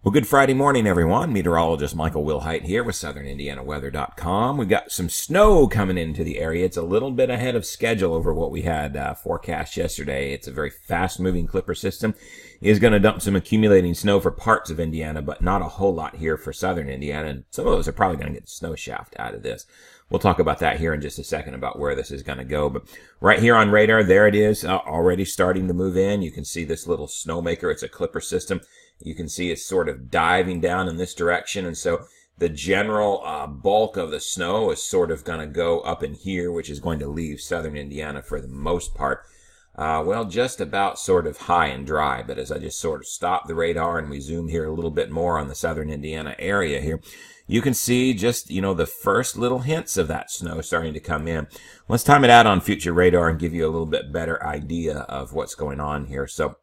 Well, good Friday morning, everyone. Meteorologist Michael Wilhite here with SouthernIndianaWeather.com. We've got some snow coming into the area. It's a little bit ahead of schedule over what we had forecast yesterday. It's a very fast-moving clipper system. It is going to dump some accumulating snow for parts of Indiana, but not a whole lot here for southern Indiana. And some of those are probably going to get the snow shaft out of this. We'll talk about that here in just a second about where this is going to go. But right here on radar, there it is, already starting to move in. You can see this little snowmaker. It's a clipper system. You can see it's sort of diving down in this direction. And so the general bulk of the snow is sort of going to go up in here, which is going to leave southern Indiana for the most part. Well, just about sort of high and dry. But as I just sort of stop the radar and we zoom here a little bit more on the southern Indiana area here, you can see just, the first little hints of that snow starting to come in. Let's time it out on future radar and give you a little bit better idea of what's going on here. So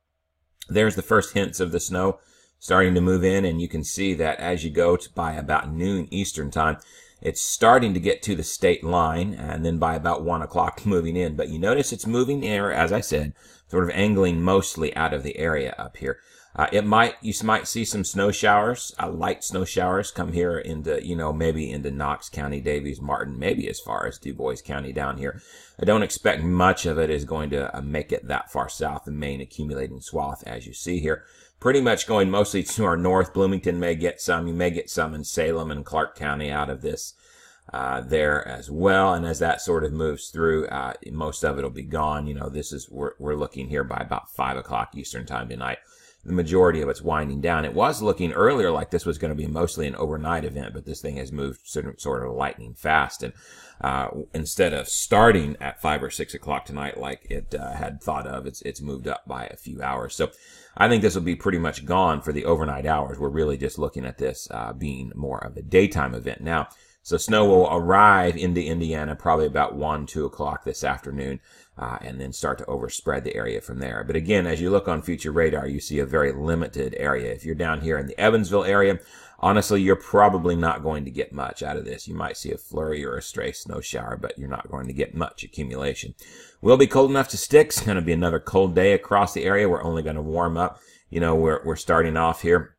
there's the first hints of the snow starting to move in, and you can see that as you go by about noon Eastern time, it's starting to get to the state line, and then by about 1 o'clock moving in. But you notice it's moving there, as I said, sort of angling mostly out of the area up here. You might see some snow showers, light snow showers come here into, maybe into Knox County, Davies, Martin, maybe as far as Du Bois County down here. I don't expect much of it is going to make it that far south, the main accumulating swath, as you see here. Pretty much going mostly to our north. Bloomington may get some. You may get some in Salem and Clark County out of this there as well. And as that sort of moves through, most of it will be gone. We're looking here by about 5 o'clock Eastern time tonight. The majority of it's winding down. It was looking earlier like this was going to be mostly an overnight event, but this thing has moved sort of lightning fast. And instead of starting at 5 or 6 o'clock tonight like it had thought of, it's moved up by a few hours. So I think this will be pretty much gone for the overnight hours. We're really just looking at this being more of a daytime event now. So snow will arrive into Indiana probably about 1, 2 o'clock this afternoon, and then start to overspread the area from there. But again, as you look on future radar, you see a very limited area. If you're down here in the Evansville area, honestly, you're probably not going to get much out of this. You might see a flurry or a stray snow shower, but you're not going to get much accumulation. Will be cold enough to stick. It's going to be another cold day across the area. We're only going to warm up. We're starting off here.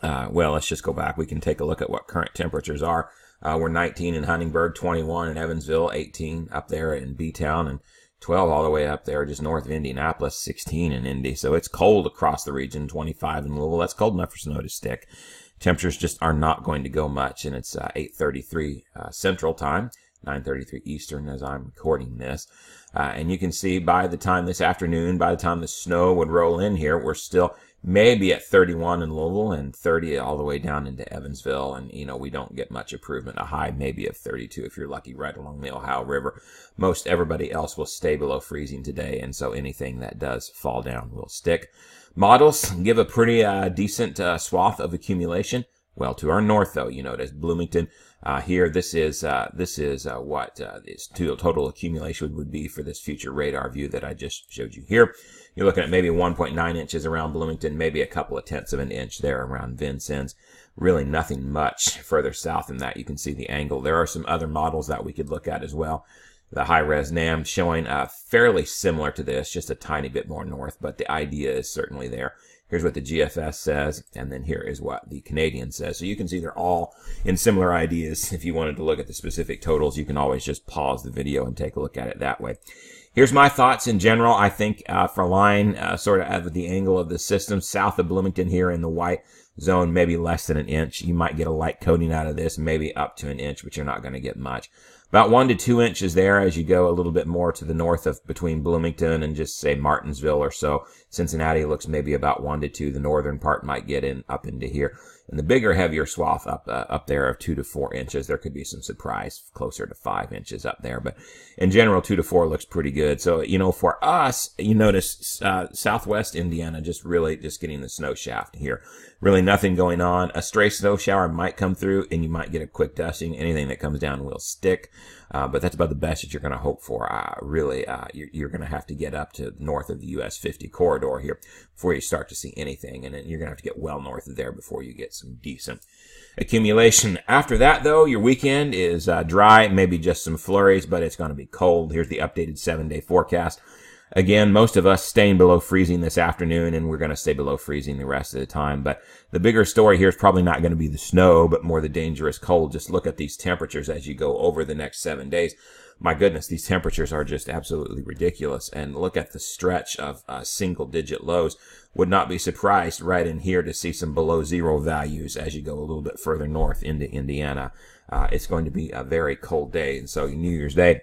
Well, let's just go back. We can take a look at what current temperatures are. We're 19 in Huntingburg, 21 in Evansville, 18 up there in B-Town, and 12 all the way up there just north of Indianapolis, 16 in Indy. So it's cold across the region, 25 in Louisville. That's cold enough for snow to stick. Temperatures just are not going to go much, and it's 8:33 Central Time, 9:33 Eastern as I'm recording this. And you can see by the time this afternoon, by the time the snow would roll in here, we're still maybe at 31 in Louisville and 30 all the way down into Evansville. And, we don't get much improvement. A high maybe of 32 if you're lucky right along the Ohio River. Most everybody else will stay below freezing today. And so anything that does fall down will stick. Models give a pretty decent swath of accumulation. Well, to our north, though, you notice Bloomington here. This is what its total accumulation would be for this future radar view that I just showed you here. You're looking at maybe 1.9 inches around Bloomington, maybe a couple of tenths of an inch there around Vincennes. Really nothing much further south than that. You can see the angle. There are some other models that we could look at as well. The high-res NAM showing fairly similar to this, just a tiny bit more north, but the idea is certainly there. Here's what the GFS says, and then here is what the Canadian says. So you can see they're all in similar ideas. If you wanted to look at the specific totals, you can always just pause the video and take a look at it that way. Here's my thoughts in general. I think for line sort of at the angle of the system, south of Bloomington here in the white zone, maybe less than an inch. You might get a light coating out of this, maybe up to an inch, but you're not going to get much. About 1 to 2 inches there as you go a little bit more to the north of between Bloomington and just say Martinsville or so. Cincinnati looks maybe about 1 to 2. The northern part might get in up into here. And the bigger, heavier swath up there of 2 to 4 inches. There could be some surprise closer to 5 inches up there. But in general, 2 to 4 looks pretty good. So, for us, you notice southwest Indiana just getting the snow shaft here. Really nothing going on. A stray snow shower might come through and you might get a quick dusting. Anything that comes down will stick. But that's about the best that you're going to hope for. You're going to have to get up to north of the US 50 corridor here before you start to see anything. And then you're going to have to get well north of there before you get some decent accumulation. After that, though, your weekend is dry, maybe just some flurries, but it's going to be cold. Here's the updated 7-day forecast. Again, most of us staying below freezing this afternoon, and we're going to stay below freezing the rest of the time. But the bigger story here is probably not going to be the snow, but more the dangerous cold. Just look at these temperatures as you go over the next 7 days. My goodness, these temperatures are just absolutely ridiculous. And look at the stretch of single-digit lows. Would not be surprised right in here to see some below zero values as you go a little bit further north into Indiana. It's going to be a very cold day. And so New Year's Day,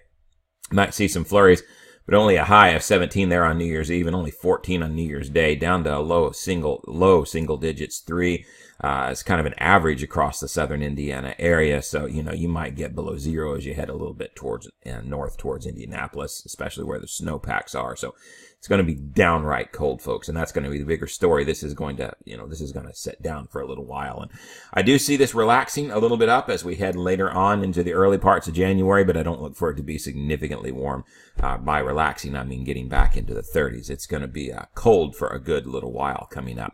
might see some flurries, but only a high of 17 there on New Year's Eve and only 14 on New Year's Day, down to a low single digits, 3. It's kind of an average across the southern Indiana area. So, you might get below zero as you head a little bit towards north towards Indianapolis, especially where the snowpacks are. So it's going to be downright cold, folks, and that's going to be the bigger story. This is going to, this is going to sit down for a little while. And I do see this relaxing a little bit up as we head later on into the early parts of January, but I don't look for it to be significantly warm. By relaxing, I mean getting back into the 30s. It's going to be cold for a good little while coming up.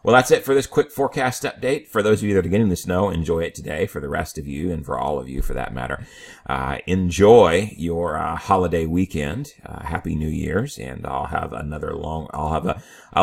Well, that's it for this quick forecast update. For those of you that are getting the snow, enjoy it today. For the rest of you, and for all of you for that matter, enjoy your holiday weekend. Happy New Year's, and I'll have a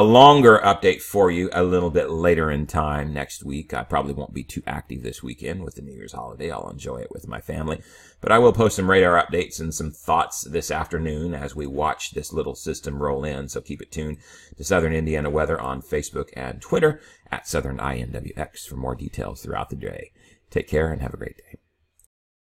longer update for you a little bit later in time next week. I probably won't be too active this weekend with the New Year's holiday. I'll enjoy it with my family, but I will post some radar updates and some thoughts this afternoon as we watch this little system roll in. So keep it tuned to Southern Indiana Weather on Facebook and Twitter at Southern INWX for more details throughout the day. Take care and have a great day.